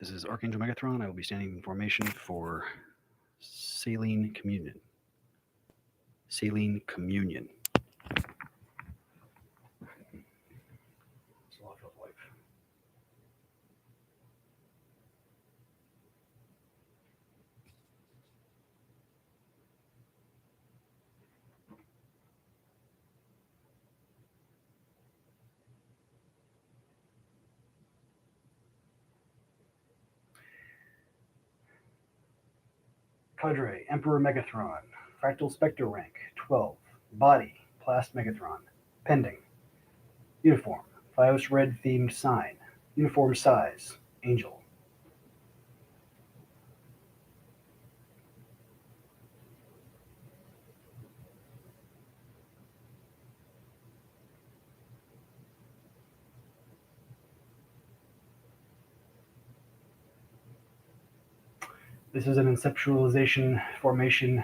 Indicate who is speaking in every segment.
Speaker 1: This is Archangel Megathron. I will be standing in formation for Salene Communion. Salene Communion. Sloth of life. Cadre, Emperor Megathron, Fractal Spectre rank, 12. Body, Plast Megathron. Pending. Uniform, Fios Red themed sign. Uniform size, Angel. This is an inceptualization formation,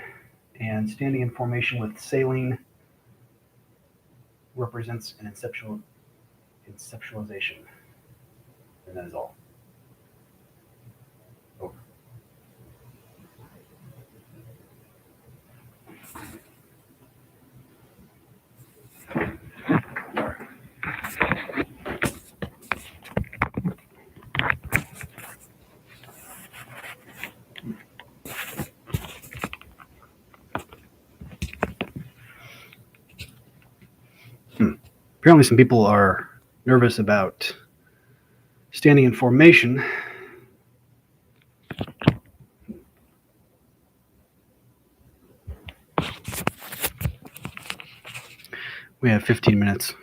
Speaker 1: and standing in formation with Salene represents an inceptualization. And that is all. Over. Apparently some people are nervous about standing in formation. We have 15 minutes.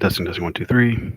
Speaker 1: Testing, 1, 2, 3.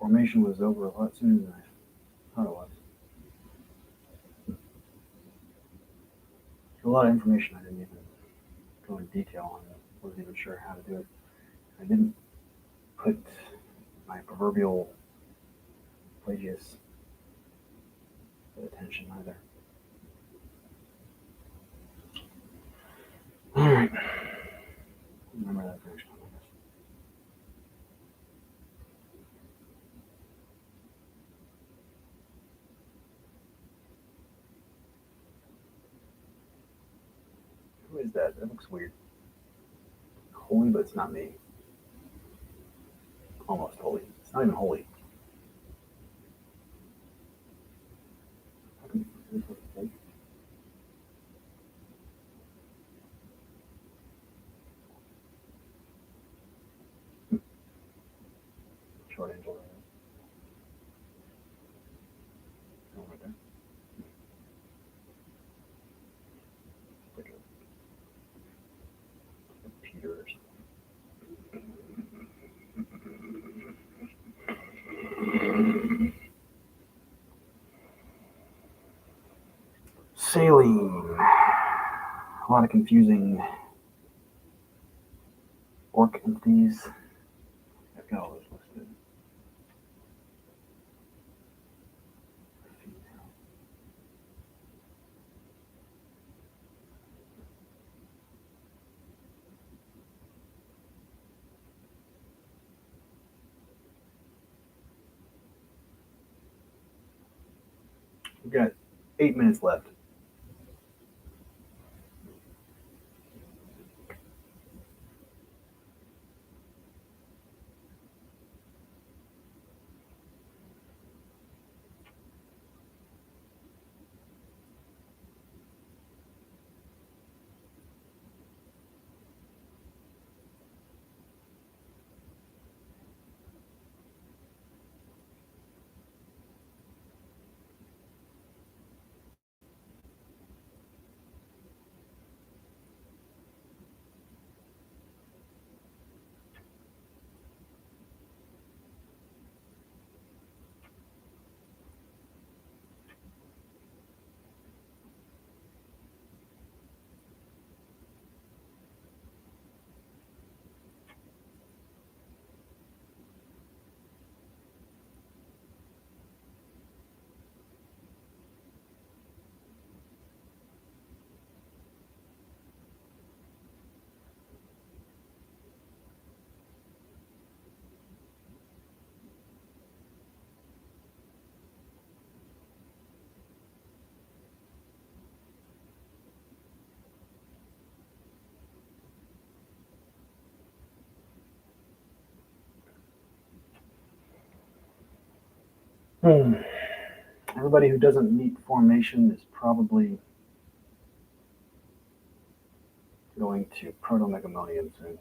Speaker 1: Formation was over a lot sooner than I thought it was. There's a lot of information I didn't even go into detail on. I wasn't even sure how to do it. I didn't put my proverbial plagius attention either. All right. Remember that for next time, I guess. Who is that? That looks weird. Holy, but it's not me. Almost holy. It's not even holy. How can this look fake? Short angel right there. Oh, right there. Like a Peter or something. Salene. A lot of confusing orc entities. I've got all those listed. We've got 8 minutes left. Everybody who doesn't meet formation is probably going to Proto-Megamonium soon.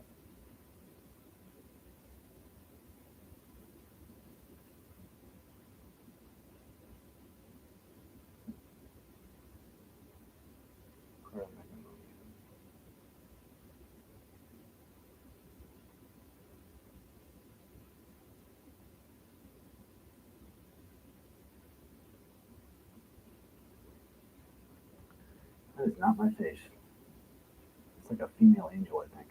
Speaker 1: Proto-Megamonium. That is not my face. It's like a female angel, I think.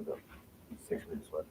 Speaker 1: About 6 minutes left.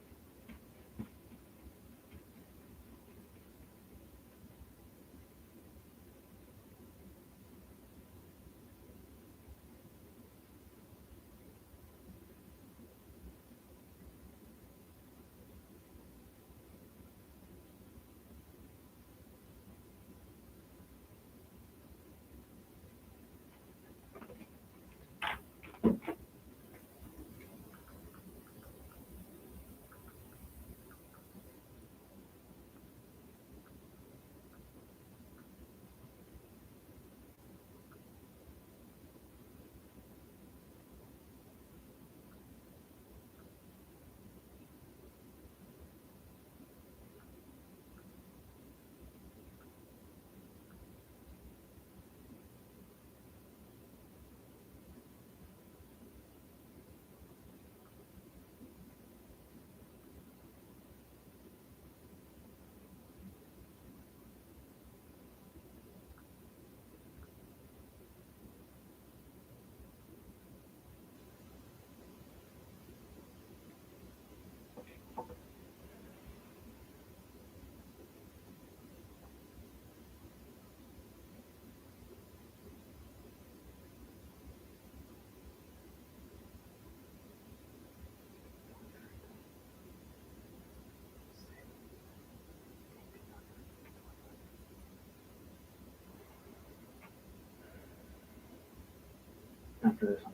Speaker 1: after this, I'm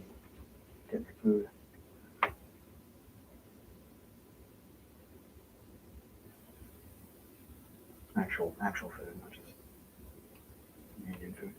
Speaker 1: getting your food. Actual food, not just Indian food.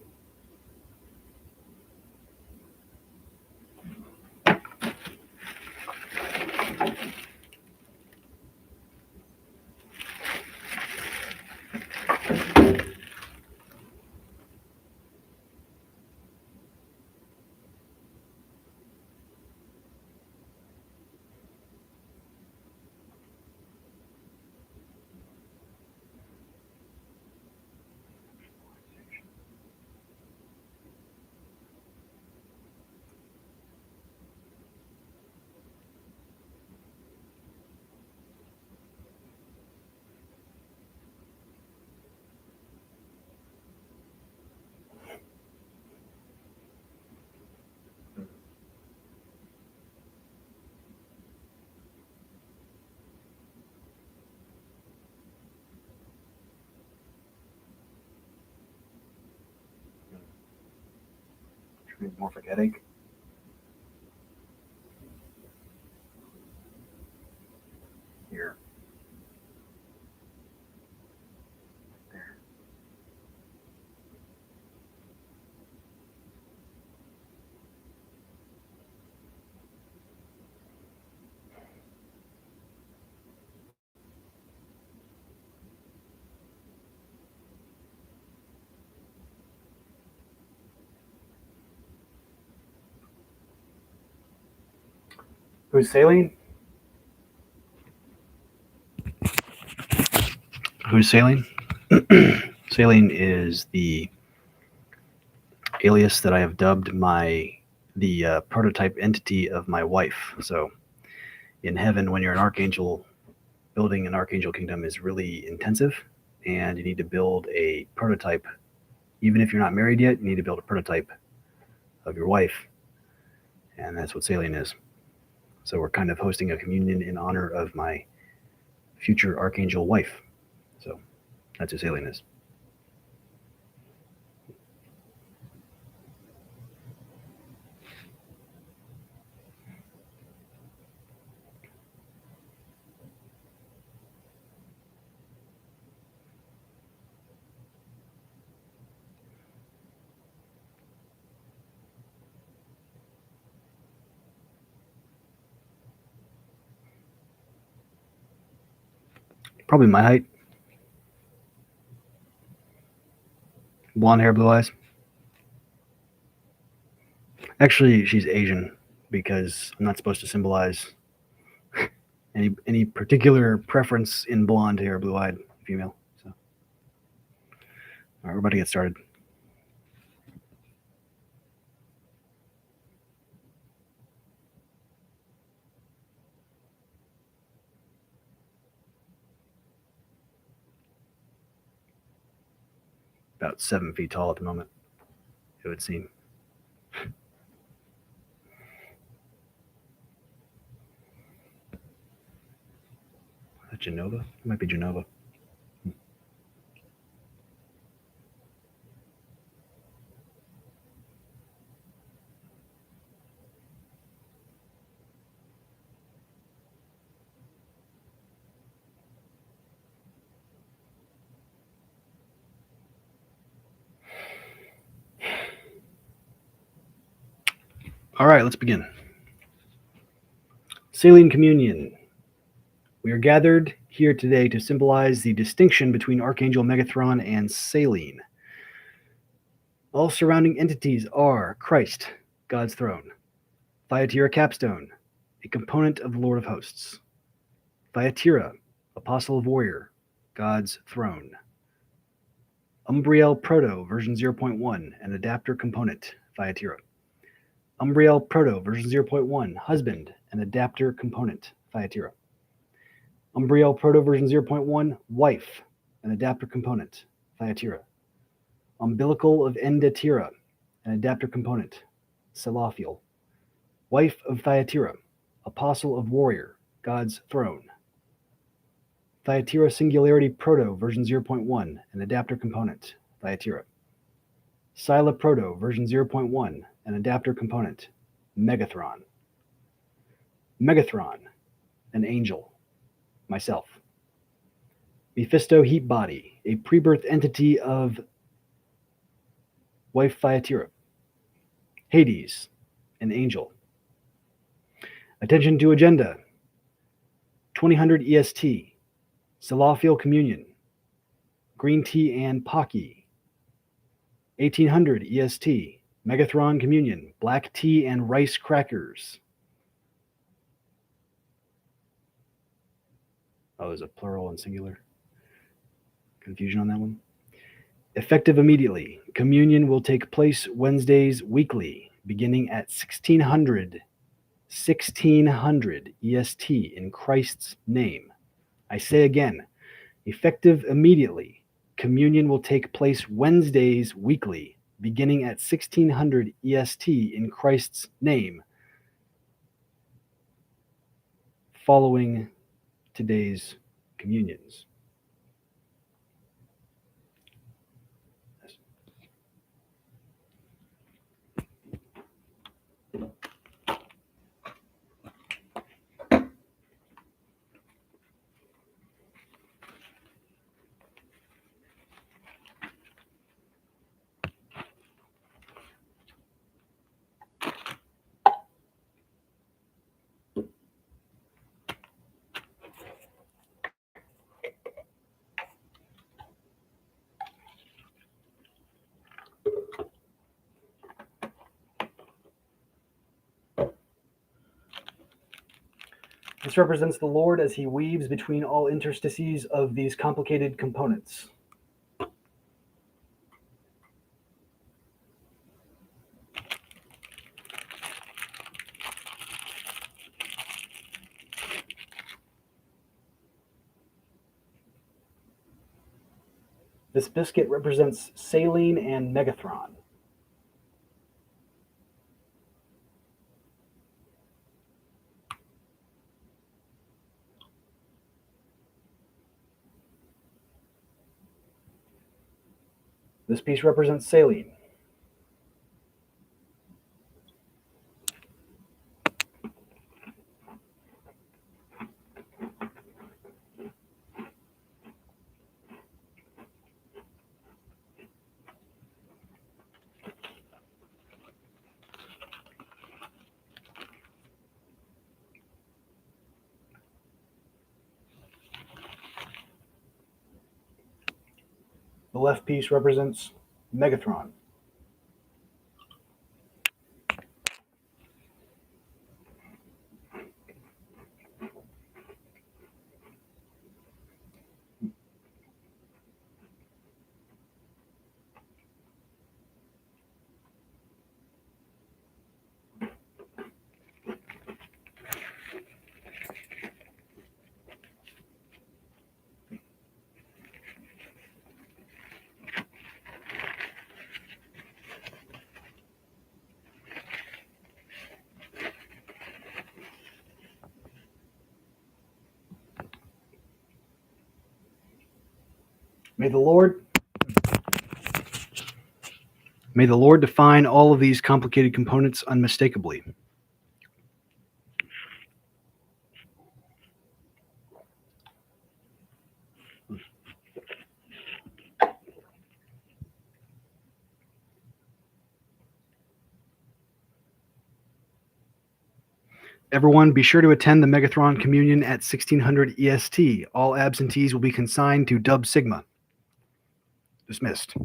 Speaker 1: Morphic headache. Here. There. Who's Salene? Who's Salene? Salene is the alias that I have dubbed the prototype entity of my wife. So in heaven, when you're an archangel, building an archangel kingdom is really intensive, and you need to build a prototype. Even if you're not married yet, you need to build a prototype of your wife, and that's what Salene is. So we're kind of hosting a communion in honor of my future archangel wife. So that's who Salene is. Probably my height. Blonde hair, blue eyes. Actually, she's Asian because I'm not supposed to symbolize any particular preference in blonde hair, blue-eyed female. So, all right, we're about to get started. About 7 feet tall at the moment, it would seem. Is that Genova? It might be Genova. All right, let's begin. Salene Communion. We are gathered here today to symbolize the distinction between Archangel Megathron and Salene. All surrounding entities are Christ, God's throne, Thyatira Capstone, a component of the Lord of Hosts, Thyatira, Apostle of Warrior, God's throne, Umbriel Proto version 0.1, an adapter component, Thyatira. Umbriel Proto version 0.1, husband, an adapter component, Thyatira. Umbriel Proto version 0.1, wife, an adapter component, Thyatira. Umbilical of Endatira, an adapter component, Selaphiel. Wife of Thyatira, Apostle of Warrior, God's throne. Thyatira Singularity Proto version 0.1, an adapter component, Thyatira. Sila Proto version 0.1, an adapter component. Megathron. Megathron, an angel. Myself. Mephisto Heat Body, a pre-birth entity of wife Thyatira. Hades, an angel. Attention to agenda. 2000 EST, Salafil Communion, Green Tea and Pocky. 1800 EST, Megathron Communion, Black Tea and Rice Crackers. Oh, there's a plural and singular. Confusion on that one. Effective immediately. Communion will take place Wednesdays weekly, beginning at 1600 EST in Christ's name. I say again, effective immediately. Communion will take place Wednesdays weekly, beginning at 1600 EST in Christ's name, following today's communions. This represents the Lord as he weaves between all interstices of these complicated components. This biscuit represents Salene and Megathron. This piece represents Salene. The left piece represents Megathron. May the Lord define all of these complicated components unmistakably. Everyone, be sure to attend the Megathron Communion at 1600 EST. All absentees will be consigned to Dub Sigma. Dismissed.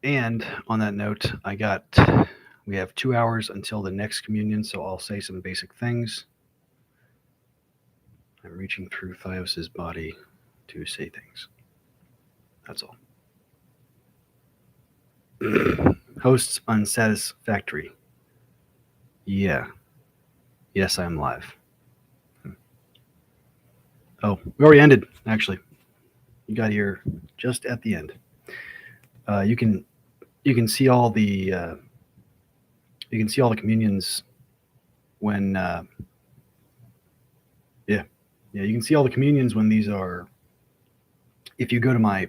Speaker 1: And on that note, we have 2 hours until the next communion, so I'll say some basic things. I'm reaching through Thios's body to say things. That's all. Hosts unsatisfactory. Yeah. Yes, I'm live. Oh, we already ended, actually. You got here just at the end. You can see all the communions when yeah, you can see all the communions when these are. If you go to my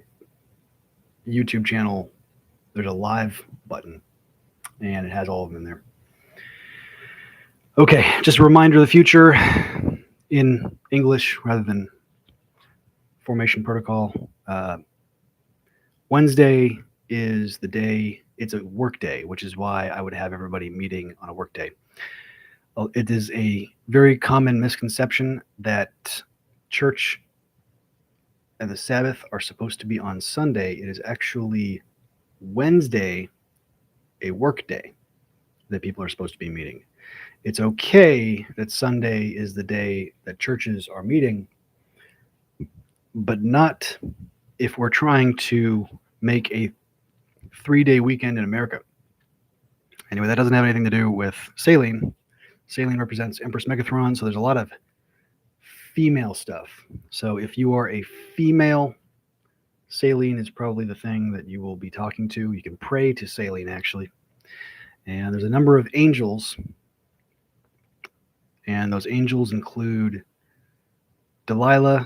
Speaker 1: YouTube channel, there's a live button, and it has all of them in there. Okay, just a reminder of the future in English rather than formation protocol. Wednesday is the day, it's a work day, which is why I would have everybody meeting on a work day. It is a very common misconception that church and the Sabbath are supposed to be on Sunday. It is actually Wednesday, a work day, that people are supposed to be meeting. It's okay that Sunday is the day that churches are meeting, but not if we're trying to make a 3-day weekend in America. Anyway, that doesn't have anything to do with Salene. Salene represents Empress Megathron, so there's a lot of female stuff. So if you are a female, Salene is probably the thing that you will be talking to. You can pray to Salene, actually. And there's a number of angels, and those angels include Delilah,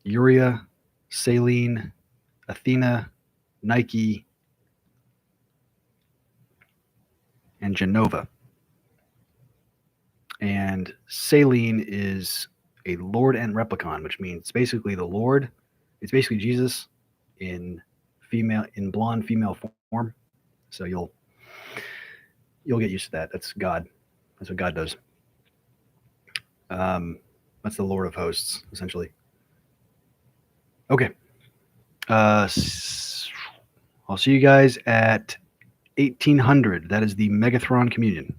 Speaker 1: Uriah, Salene, Athena, Nike, and Genova. And Salene is a Lord and replicon, which means it's basically the Lord. It's basically Jesus in blonde female form. So you'll get used to that. That's God. That's what God does. That's the Lord of hosts, essentially. Okay. I'll see you guys at 1800. That is the Megathron Communion.